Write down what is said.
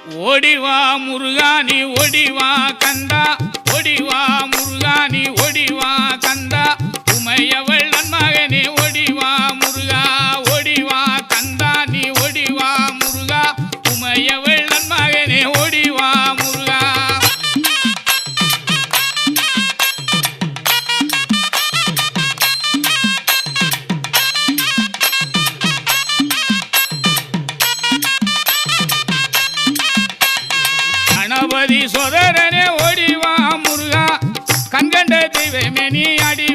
ஓடிவா முருகா நீ ஓடிவா கந்தா, ஓடிவா முருகா நீ ஓடிவா கந்தா, உமையவள் நன்மகனே ஓடிவா முருகா, ஓடிவா கந்தா நீ ஓடிவா முருகா, உமையவள் நன்மகனே ஓடிவா முருகா. கணபதி சோதரனே ஓடிவா முருகா, கண்கண்ட தெய்வமே நீ அடி